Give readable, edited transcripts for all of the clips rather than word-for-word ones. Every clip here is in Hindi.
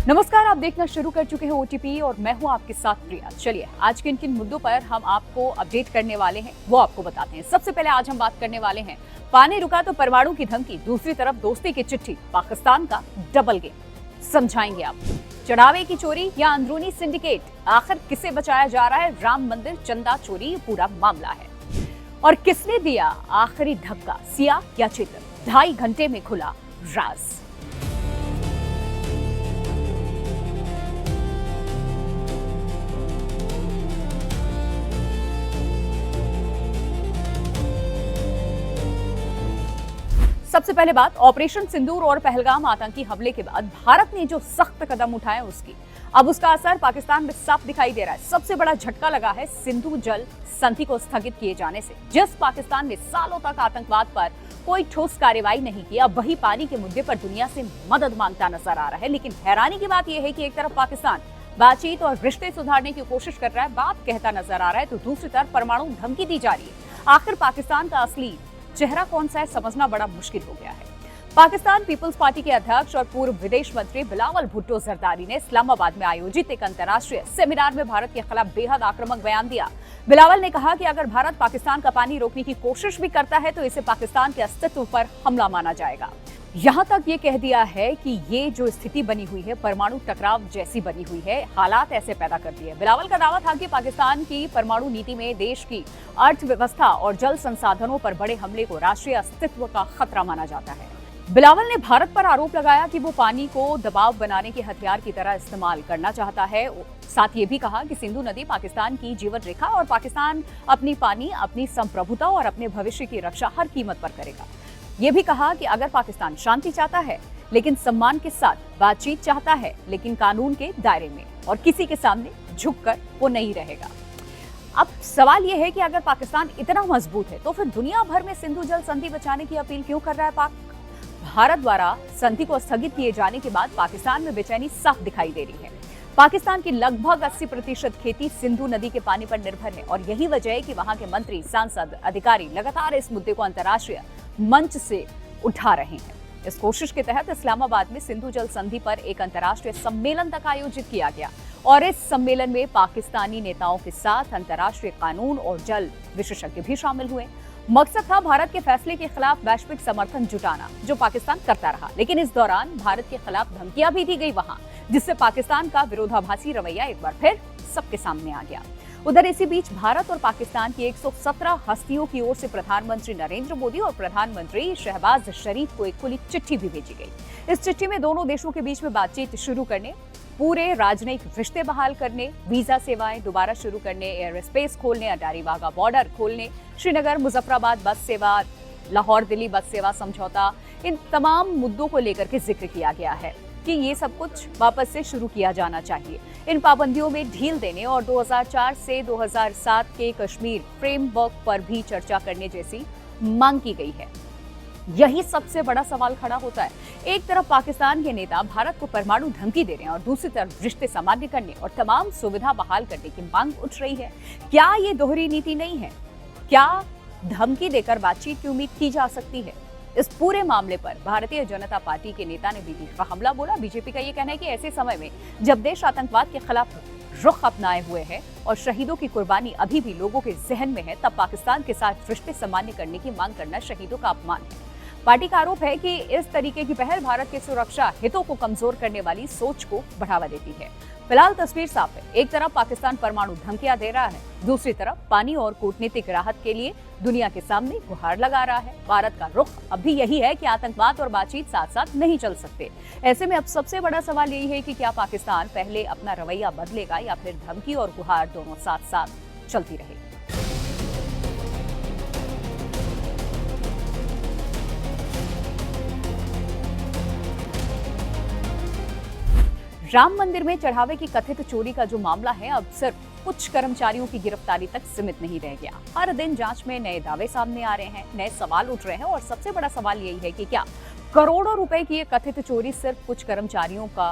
नमस्कार, आप देखना शुरू कर चुके हैं ओटीपी और मैं हूं आपके साथ प्रिया। चलिए आज किन किन मुद्दों पर हम आपको अपडेट करने वाले हैं वो आपको बताते हैं। सबसे पहले आज हम बात करने वाले हैं पानी रुका तो परमाणु की धमकी, दूसरी तरफ दोस्ती की चिट्ठी, पाकिस्तान का डबल गेम। समझाएंगे आप चढ़ावे की चोरी या अंदरूनी सिंडिकेट, आखिर किसे बचाया जा रहा है? राम मंदिर चंदा चोरी ये पूरा मामला है। और किसने दिया आखिरी धक्का, सिया या चेतन? 2.5 घंटे में खुला राज। सबसे पहले बात ऑपरेशन सिंदूर और पहलगाम आतंकी हमले के बाद भारत ने जो सख्त कदम उठाए उसकी अब उसका असर पाकिस्तान में साफ दिखाई दे रहा है। सबसे बड़ा झटका लगा है सिंधु जल संधि को स्थगित किए जाने से। जिस पाकिस्तान ने सालों तक आतंकवाद पर कोई ठोस कार्रवाई नहीं की, अब वही पानी के मुद्दे पर दुनिया से मदद मांगता नजर आ रहा है। लेकिन हैरानी की बात यह है कि एक तरफ पाकिस्तान बातचीत और रिश्ते सुधारने की कोशिश कर रहा है, बात कहता नजर आ रहा है, तो दूसरी तरफ परमाणु धमकी दी जा रही है। आखिर पाकिस्तान का असली चेहरा कौन सा है, समझना बड़ा मुश्किल हो गया है। पाकिस्तान पीपल्स पार्टी के अध्यक्ष और पूर्व विदेश मंत्री बिलावल भुट्टो जरदारी ने इस्लामाबाद में आयोजित एक अंतर्राष्ट्रीय सेमिनार में भारत के खिलाफ बेहद आक्रामक बयान दिया। बिलावल ने कहा कि अगर भारत पाकिस्तान का पानी रोकने की कोशिश भी करता है तो इसे पाकिस्तान के अस्तित्व पर हमला माना जाएगा। यहाँ तक ये कह दिया है कि ये जो स्थिति बनी हुई है परमाणु टकराव जैसी बनी हुई है, हालात ऐसे पैदा कर दिए। बिलावल का दावा था कि पाकिस्तान की परमाणु नीति में देश की अर्थव्यवस्था और जल संसाधनों पर बड़े हमले को राष्ट्रीय अस्तित्व का खतरा माना जाता है। बिलावल ने भारत पर आरोप लगाया कि वो पानी को दबाव बनाने के हथियार की तरह इस्तेमाल करना चाहता है। साथ ये भी कहा कि सिंधु नदी पाकिस्तान की जीवन रेखा और पाकिस्तान अपनी पानी, अपनी संप्रभुता और अपने भविष्य की रक्षा हर कीमत पर करेगा। ये भी कहा कि अगर पाकिस्तान शांति चाहता है लेकिन सम्मान के साथ, बातचीत चाहता है लेकिन कानून के दायरे में, और किसी के सामने झुककर वो नहीं रहेगा। अब सवाल ये है कि अगर पाकिस्तान इतना मजबूत है तो फिर दुनिया भर में सिंधु जल संधि बचाने की अपील क्यों कर रहा है पाक? भारत द्वारा संधि को स्थगित किए जाने के बाद पाकिस्तान में बेचैनी साफ दिखाई दे रही है। पाकिस्तान की लगभग 80% खेती सिंधु नदी के पानी पर निर्भर है और यही वजह है कि वहां के मंत्री, सांसद, अधिकारी लगातार इस मुद्दे को अंतर्राष्ट्रीय मंच से उठा रहे हैं। इस कोशिश के तहत इस्लामाबाद में सिंधु जल संधि पर एक अंतर्राष्ट्रीय सम्मेलन तक आयोजित किया गया और इस सम्मेलन में पाकिस्तानी नेताओं के साथ अंतर्राष्ट्रीय कानून और जल विशेषज्ञ भी शामिल हुए। मकसद था भारत के फैसले के खिलाफ वैश्विक समर्थन जुटाना, जो पाकिस्तान करता रहा। लेकिन इस दौरान भारत के खिलाफ धमकियां भी दी गई वहां, जिससे पाकिस्तान का विरोधाभासी रवैया एक बार फिर सबके सामने आ गया। उधर इसी बीच भारत और पाकिस्तान की 117 हस्तियों की ओर से प्रधानमंत्री नरेंद्र मोदी और प्रधानमंत्री शहबाज शरीफ को एक खुली चिट्ठी भी भेजी गई। इस चिट्ठी में दोनों देशों के बीच में बातचीत शुरू करने, पूरे राजनयिक रिश्ते बहाल करने, वीजा सेवाएं दोबारा शुरू करने, एयर स्पेस खोलने, अटारी वाघा बॉर्डर खोलने, श्रीनगर मुजफ्फराबाद बस सेवा, लाहौर दिल्ली बस सेवा समझौता, इन तमाम मुद्दों को लेकर के जिक्र किया गया है कि ये सब कुछ वापस से शुरू किया जाना चाहिए। इन पाबंदियों में ढील देने और 2004 से 2007 के कश्मीर फ्रेमवर्क पर भी चर्चा करने जैसी मांग की गई है। यही सबसे बड़ा सवाल खड़ा होता है। एक तरफ पाकिस्तान के नेता भारत को परमाणु धमकी दे रहे हैं और दूसरी तरफ रिश्ते सामान्य करने और तमाम सुविधा बहाल करने की मांग उठ रही है। क्या ये दोहरी नीति नहीं है? क्या धमकी देकर बातचीत की उम्मीद की जा सकती है? इस पूरे मामले पर भारतीय जनता पार्टी के नेता ने भी तीखा हमला बोला। बीजेपी का ये कहना है कि ऐसे समय में जब देश आतंकवाद के खिलाफ रुख अपनाए हुए है और शहीदों की कुर्बानी अभी भी लोगों के जहन में है, तब पाकिस्तान के साथ रिश्ते सामान्य करने की मांग करना शहीदों का अपमान है। पार्टी का आरोप है कि इस तरीके की पहल भारत के सुरक्षा हितों को कमजोर करने वाली सोच को बढ़ावा देती है। फिलहाल तस्वीर साफ है। एक तरफ पाकिस्तान परमाणु धमकियां दे रहा है, दूसरी तरफ पानी और कूटनीतिक राहत के लिए दुनिया के सामने गुहार लगा रहा है। भारत का रुख अब भी यही है कि आतंकवाद और बातचीत साथ साथ नहीं चल सकते। ऐसे में अब सबसे बड़ा सवाल यही है कि क्या पाकिस्तान पहले अपना रवैया बदलेगा या फिर धमकी और गुहार दोनों साथ साथ चलती रहेगी। राम मंदिर में चढ़ावे की कथित चोरी का जो मामला है, अब सिर्फ कुछ कर्मचारियों की गिरफ्तारी तक सीमित नहीं रह गया। हर दिन जांच में नए दावे सामने आ रहे हैं, नए सवाल उठ रहे हैं और सबसे बड़ा सवाल यही है कि क्या करोड़ों रुपए की ये कथित चोरी सिर्फ कुछ कर्मचारियों का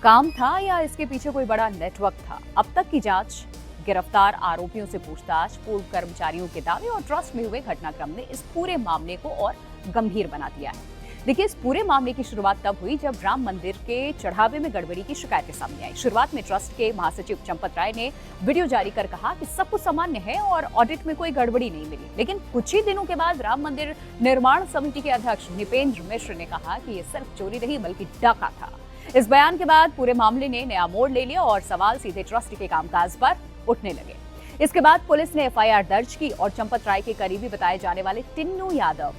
काम था या इसके पीछे कोई बड़ा नेटवर्क था? अब तक की जांच, गिरफ्तार आरोपियों से पूछताछ, पूर्व कर्मचारियों के दावे और ट्रस्ट में हुए घटनाक्रम ने इस पूरे मामले को और गंभीर बना दिया है। देखिए, इस पूरे मामले की शुरुआत तब हुई जब राम मंदिर के चढ़ावे में गड़बड़ी की शिकायतें सामने आई। शुरुआत में ट्रस्ट के महासचिव चंपत राय ने वीडियो जारी कर कहा कि सब कुछ सामान्य है और ऑडिट में कोई गड़बड़ी नहीं मिली। लेकिन कुछ ही दिनों के बाद राम मंदिर निर्माण समिति के अध्यक्ष निपेंद्र मिश्र ने कहा कि ये सिर्फ चोरी नहीं बल्कि डाका था। इस बयान के बाद पूरे मामले ने नया मोड़ ले लिया और सवाल सीधे ट्रस्ट के कामकाज पर उठने लगे। इसके बाद पुलिस ने एफआईआर दर्ज की और चंपत राय के करीबी बताए जाने वाले टिन्नू यादव,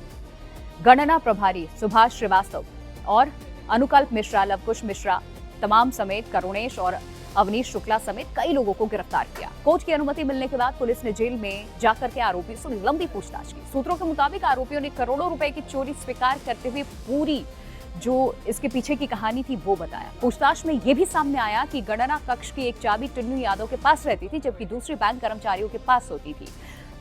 गणना प्रभारी सुभाष श्रीवास्तव और अनुकल्प मिश्रा, लवकुश मिश्रा तमाम समेत करुणेश और अवनीश शुक्ला समेत कई लोगों को गिरफ्तार किया। कोर्ट की अनुमति मिलने के बाद पुलिस ने जेल में जाकर के आरोपियों से लंबी पूछताछ की। सूत्रों के मुताबिक आरोपियों ने करोड़ों रुपए की चोरी स्वीकार करते हुए पूरी जो इसके पीछे की कहानी थी वो बताया। पूछताछ में यह भी सामने आया कि गणना कक्ष की एक चाबी टिन्नू यादव के पास रहती थी, जबकि दूसरी बैंक कर्मचारियों के पास होती थी।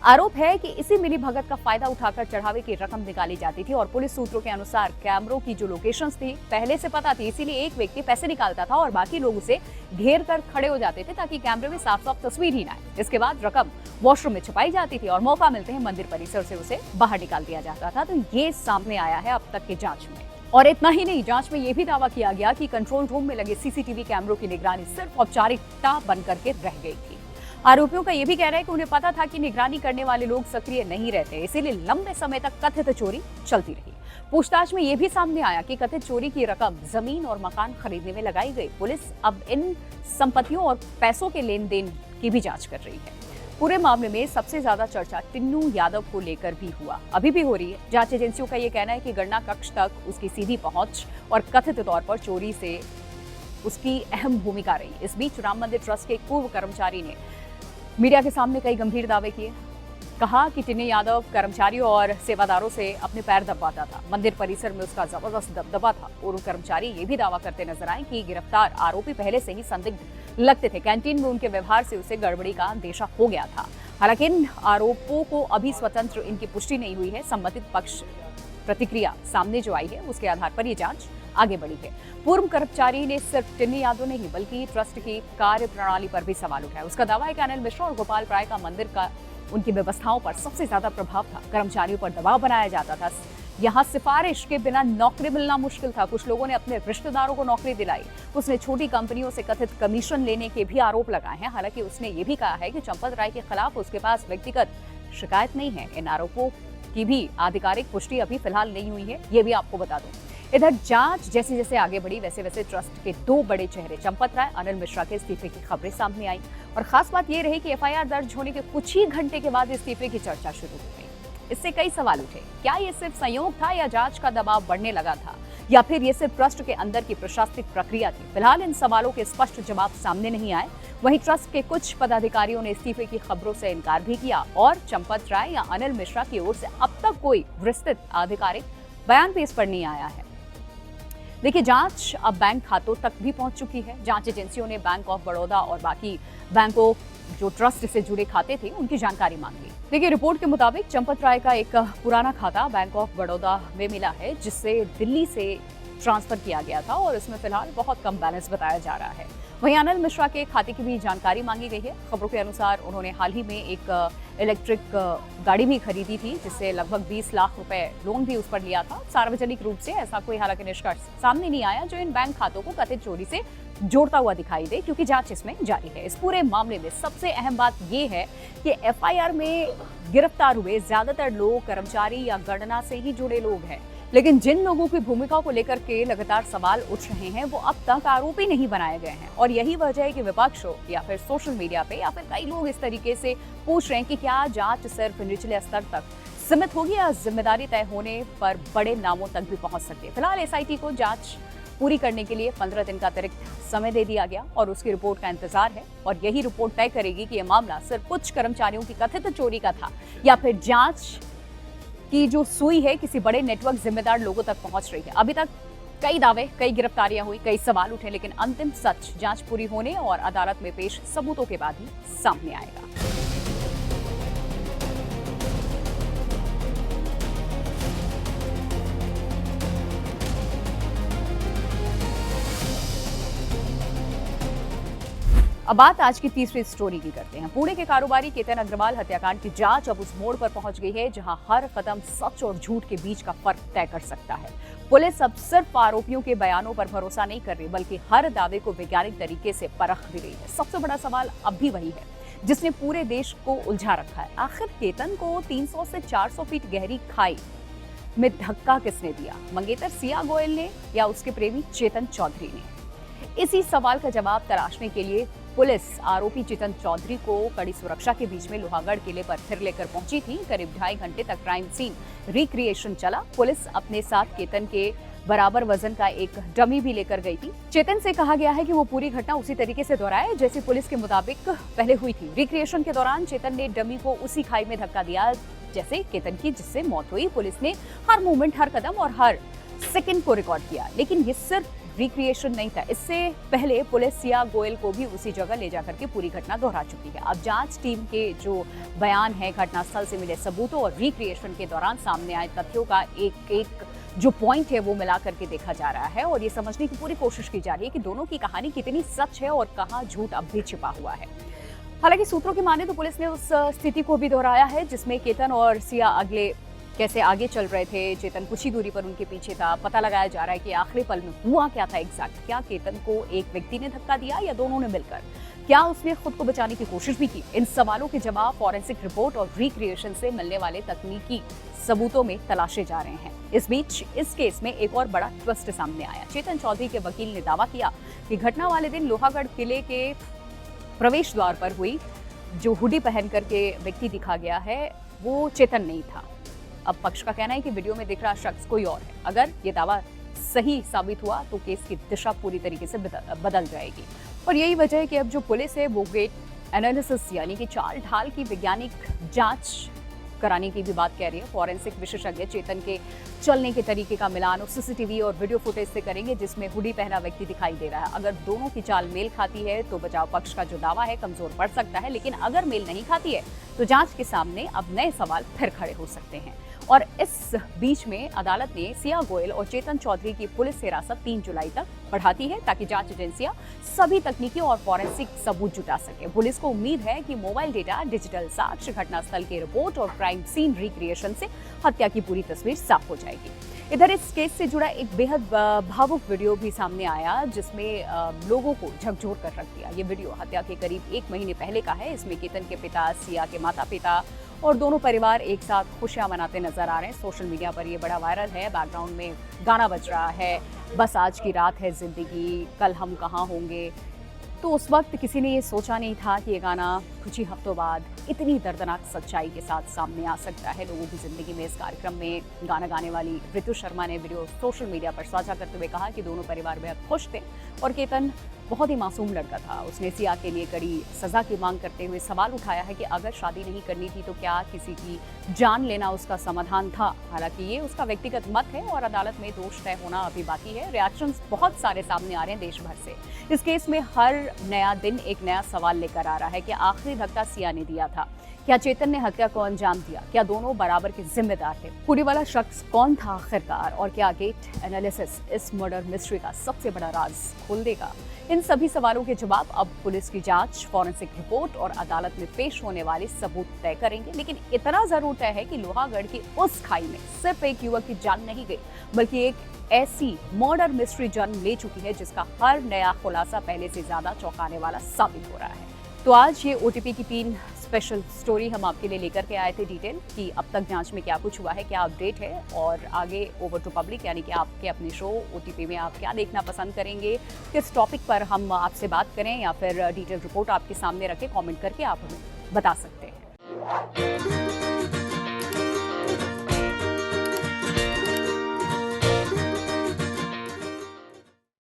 आरोप है कि इसी मिली भगत का फायदा उठाकर चढ़ावे की रकम निकाली जाती थी और पुलिस सूत्रों के अनुसार कैमरों की जो लोकेशंस थी पहले से पता थी, इसीलिए एक व्यक्ति पैसे निकालता था और बाकी लोग उसे घेर कर खड़े हो जाते थे ताकि कैमरे में साफ साफ तस्वीर ही ना आए। इसके बाद रकम वॉशरूम में छुपाई जाती थी और मौका मिलते ही मंदिर परिसर से उसे बाहर निकाल दिया जाता था। तो ये सामने आया है अब तक की जांच में। और इतना ही नहीं, जांच में यह भी दावा किया गया कि कंट्रोल रूम में लगे सीसीटीवी कैमरों की निगरानी सिर्फ औपचारिकता बनकर के रह गई थी। आरोपियों का यह भी कहना है कि उन्हें पता था कि निगरानी करने वाले लोग सक्रिय नहीं रहते, इसीलिए लंबे समय तक कथित चोरी चलती रही। पूछताछ में यह भी सामने आया कि कथित चोरी की रकम जमीन और मकान खरीदने में लगाई गई। पुलिस अब इन संपत्तियों और पैसों के लेन देन की भी जांच कर रही है। पूरे मामले में सबसे ज्यादा चर्चा टिन्नू यादव को लेकर भी हुआ, अभी भी हो रही है। जांच एजेंसियों का यह कहना है कि गणना कक्ष तक उसकी सीधी पहुंच और कथित तौर पर चोरी से उसकी अहम भूमिका रही। इस बीच राम मंदिर ट्रस्ट के एक पूर्व कर्मचारी ने मीडिया के सामने कई गंभीर दावे किए। कहा कि टिन्नू यादव कर्मचारियों और सेवादारों से अपने पैर दबाता था, मंदिर परिसर में उसका जबरदस्त दबदबा था। पूर्व कर्मचारी ये भी दावा करते नजर आए कि गिरफ्तार आरोपी पहले से ही संदिग्ध लगते थे। कैंटीन में उनके व्यवहार से उसे गड़बड़ी का अंदेशा हो गया था। हालांकि इन आरोपों को अभी स्वतंत्र इनकी पुष्टि नहीं हुई है। संबंधित पक्ष प्रतिक्रिया सामने जो आई है उसके आधार पर ये जांच आगे बढ़ी है। पूर्व कर्मचारी ने सिर्फ टिन्नू यादव नहीं बल्कि ट्रस्ट की कार्य प्रणाली पर भी सवाल उठाया। उसका दावा है कि अनिल मिश्रा और गोपाल राय का मंदिर का उनकी व्यवस्थाओं पर सबसे ज्यादा प्रभाव था। कर्मचारियों पर दबाव बनाया जाता था। यहाँ सिफारिश के बिना नौकरी मिलना मुश्किल था। कुछ लोगों ने अपने रिश्तेदारों को नौकरी दिलाई। उसने छोटी कंपनियों से कथित कमीशन लेने के भी आरोप लगाए हैं। हालांकि उसने ये भी कहा है कि चंपत राय के खिलाफ उसके पास व्यक्तिगत शिकायत नहीं है। इन आरोपों की भी आधिकारिक पुष्टि अभी फिलहाल नहीं हुई है, ये भी आपको बता दूं। इधर जांच जैसे जैसे आगे बढ़ी वैसे वैसे ट्रस्ट के दो बड़े चेहरे चंपत राय, अनिल मिश्रा के इस्तीफे की खबरें सामने आई और खास बात यह रही कि एफआईआर दर्ज होने के कुछ ही घंटे के बाद इस्तीफे की चर्चा शुरू हो गई। इससे कई सवाल उठे। क्या ये सिर्फ संयोग था या जांच का दबाव बढ़ने लगा था, या फिर ये सिर्फ ट्रस्ट के अंदर की प्रशासनिक प्रक्रिया थी? फिलहाल इन सवालों के स्पष्ट जवाब सामने नहीं आए। वहीं ट्रस्ट के कुछ पदाधिकारियों ने इस्तीफे की खबरों से इनकार भी किया और चंपत राय या अनिल मिश्रा की ओर से अब तक कोई विस्तृत आधिकारिक बयान पेश पर नहीं आया है। देखिए, जांच अब बैंक खातों तक भी पहुंच चुकी है। जांच एजेंसियों ने बैंक ऑफ बड़ौदा और बाकी बैंकों जो ट्रस्ट से जुड़े खाते थे उनकी जानकारी मांगी। देखिए, रिपोर्ट के मुताबिक चंपत राय का एक पुराना खाता बैंक ऑफ बड़ौदा में मिला है, जिससे दिल्ली से ट्रांसफर किया गया था और इसमें फिलहाल बहुत कम बैलेंस बताया जा रहा है। वहीं अनिल मिश्रा के खाते की भी जानकारी मांगी गई है। खबरों के अनुसार उन्होंने हाल ही में एक इलेक्ट्रिक गाड़ी भी खरीदी थी, जिससे लगभग 20 लाख रुपए लोन भी उस पर लिया था। सार्वजनिक रूप से ऐसा कोई हालांकि निष्कर्ष सामने नहीं आया जो इन बैंक खातों को कथित चोरी से जोड़ता हुआ दिखाई दे, क्योंकि जांच इसमें जारी है। इस पूरे मामले में सबसे अहम बात यह है कि एफआईआर में गिरफ्तार हुए ज्यादातर लोग कर्मचारी या गणना से ही जुड़े लोग हैं, लेकिन जिन लोगों की भूमिका को लेकर के लगातार सवाल उठ रहे हैं वो अब तक आरोपी नहीं बनाए गए हैं। और यही वजह है कि विपक्ष हो या फिर सोशल मीडिया पे या फिर कई लोग इस तरीके से पूछ रहे हैं कि क्या जांच सिर्फ निचले स्तर तक सीमित होगी या जिम्मेदारी तय होने पर बड़े नामों तक भी पहुंच सकती है। फिलहाल एसआईटी को जांच पूरी करने के लिए 15 दिन का अतिरिक्त समय दे दिया गया और उसकी रिपोर्ट का इंतजार है और यही रिपोर्ट तय करेगी कि यह मामला सिर्फ कुछ कर्मचारियों की कथित चोरी का था या फिर जांच की जो सुई है किसी बड़े नेटवर्क जिम्मेदार लोगों तक पहुंच रही है। अभी तक कई दावे, कई गिरफ्तारियां हुई, कई सवाल उठे, लेकिन अंतिम सच जांच पूरी होने और अदालत में पेश सबूतों के बाद ही सामने आएगा। अब बात आज की तीसरी स्टोरी की करते हैं। पुणे के कारोबारी केतन अग्रवाल हत्याकांड की जांच अब उस मोड़ पर पहुंच गई है जहां हर कदम सच और झूठ के बीच का फर्क तय कर सकता है। पुलिस अब सिर्फ आरोपियों के बयानों पर भरोसा नहीं कर रही, बल्कि हर दावे को वैज्ञानिक तरीके से परख भी रही है। सबसे बड़ा सवाल अब भी वही है जिसने पूरे देश को उलझा रखा है। आखिर केतन को 300 से 400 फीट गहरी खाई में धक्का किसने दिया? मंगेतर सिया गोयल ने या उसके प्रेमी चेतन चौधरी ने? इसी सवाल का जवाब तलाशने के लिए पुलिस आरोपी चेतन चौधरी को कड़ी सुरक्षा के बीच में लोहागढ़ किले पर फिर लेकर पहुंची थी। करीब 2.5 घंटे तक क्राइम सीन रिक्रिएशन चला। पुलिस अपने साथ केतन के बराबर वजन का एक डमी भी लेकर गई थी। चेतन से कहा गया है कि वो पूरी घटना उसी तरीके से दोहराए जैसे पुलिस के मुताबिक पहले हुई थी। रिक्रिएशन के दौरान चेतन ने डमी को उसी खाई में धक्का दिया जैसे केतन की, जिससे मौत हुई। पुलिस ने हर मूवमेंट, हर कदम और हर सेकंड को रिकॉर्ड किया, लेकिन ये सिर्फ रिक्रिएशन नहीं था। इससे पहले पुलिस सिया गोयल को भी उसी जगह ले जाकर के पूरी घटना दोहरा चुकी है। अब जांच टीम के जो बयान है, घटनास्थल से मिले सबूतों और रिक्रिएशन के दौरान सामने आए तथ्यों का एक एक जो पॉइंट है वो मिला करके देखा जा रहा है और ये समझने की पूरी कोशिश की जा रही है कि दोनों की कहानी कितनी सच है और कहाँ झूठ अब भी छिपा हुआ है। हालांकि सूत्रों की माने तो पुलिस ने उस स्थिति को भी दोहराया है जिसमें केतन और सिया कैसे आगे चल रहे थे। चेतन कुछ ही दूरी पर उनके पीछे था। पता लगाया जा रहा है कि आखिरी पल में हुआ क्या था एग्जैक्ट। क्या केतन को एक व्यक्ति ने धक्का दिया या दोनों ने मिलकर? क्या उसने खुद को बचाने की कोशिश भी की? इन सवालों के जवाब फॉरेंसिक रिपोर्ट और रिक्रिएशन से मिलने वाले तकनीकी सबूतों में तलाशे जा रहे हैं। इस बीच इस केस में एक और बड़ा ट्विस्ट सामने आया। चेतन चौधरी के वकील ने दावा किया कि घटना वाले दिन लोहागढ़ किले के प्रवेश द्वार पर हुई। जो हुडी पहन करके व्यक्ति दिखा गया है वो चेतन नहीं था। अब पक्ष का कहना है कि वीडियो में दिख रहा शख्स कोई और है। अगर ये दावा सही साबित हुआ तो केस की दिशा पूरी तरीके से बदल जाएगी और यही वजह है कि अब जो पुलिस है वो गेट एनालिसिस यानी कि चाल ढाल की वैज्ञानिक जांच कराने की भी बात कह रही है। फॉरेंसिक विशेषज्ञ चेतन के चलने के तरीके का मिलान और सीसीटीवी और वीडियो फुटेज से करेंगे जिसमें हुडी पहना व्यक्ति दिखाई दे रहा है। अगर दोनों की चाल मेल खाती है तो बचाव पक्ष का जो दावा है कमजोर पड़ सकता है, लेकिन अगर मेल नहीं खाती है तो जांच के सामने अब नए सवाल फिर खड़े हो सकते हैं। और इस बीच में अदालत ने सिया गोयल और चेतन चौधरी की पुलिस हिरासत 3 जुलाई तक बढ़ाती है ताकि जांच एजेंसियां सभी तकनीकी और फॉरेंसिक सबूत जुटा सके। पुलिस को उम्मीद है कि मोबाइल डेटा, डिजिटल साक्ष्य, घटनास्थल की रिपोर्ट और क्राइम सीन रिक्रिएशन से हत्या की पूरी तस्वीर साफ हो जाएगी। इधर इस केस से जुड़ा एक बेहद भावुक वीडियो भी सामने आया जिसमें लोगों को झकझोर कर रख दिया। ये वीडियो हत्या के करीब 1 महीने पहले का है। इसमें केतन के पिता, सिया के माता पिता और दोनों परिवार एक साथ खुशियां मनाते नजर आ रहे हैं। सोशल मीडिया पर ये बड़ा वायरल है। बैकग्राउंड में गाना बज रहा है, बस आज की रात है जिंदगी, कल हम कहाँ होंगे। तो उस वक्त किसी ने ये सोचा नहीं था कि ये गाना कुछ ही हफ्तों बाद इतनी दर्दनाक सच्चाई के साथ सामने आ सकता है लोगों की जिंदगी में। इस कार्यक्रम में गाना गाने वाली ऋतु शर्मा ने वीडियो सोशल मीडिया पर साझा करते हुए कहा कि दोनों परिवार बेहद खुश थे और केतन बहुत ही मासूम लड़का था। उसने सिया के लिए कड़ी सजा की मांग करते हुए सवाल उठाया है कि अगर शादी नहीं करनी थी तो क्या किसी की जान लेना उसका समाधान था। हालांकि ये उसका व्यक्तिगत मत है और अदालत में दोष तय होना अभी बाकी है। रिएक्शंस बहुत सारे सामने आ रहे हैं देश भर से। इस केस में हर नया दिन एक नया सवाल लेकर आ रहा है कि आखिरी धक्का सिया ने दिया था, क्या चेतन ने हत्या को अंजाम दिया, क्या दोनों बराबर के जिम्मेदार थे, पूरी वाला शख्स कौन था आखिरकार, और क्या गेट एनालिसिस इस मर्डर मिस्ट्री का सबसे बड़ा राज खोल देगा। इन सभी सवालों के जवाब अब पुलिस की जांच, फॉरेंसिक रिपोर्ट और अदालत में पेश होने वाले सबूत तय करेंगे। लेकिन इतना जरूर तय है कि लोहागढ़ की उस खाई में सिर्फ एक युवक की जान नहीं गई, बल्कि एक ऐसी मर्डर मिस्ट्री जन्म ले चुकी है जिसका हर नया खुलासा पहले से ज्यादा चौंकाने वाला साबित हो रहा है। तो आज ये ओटीपी की 3 स्पेशल स्टोरी हम आपके लिए लेकर के आए थे डिटेल कि अब तक जांच में क्या कुछ हुआ है, क्या अपडेट है और आगे ओवर टू पब्लिक यानी कि आपके अपने शो ओटीपी में आप क्या देखना पसंद करेंगे, किस टॉपिक पर हम आपसे बात करें या फिर डिटेल रिपोर्ट आपके सामने रखें, कमेंट करके आप हमें बता सकते हैं।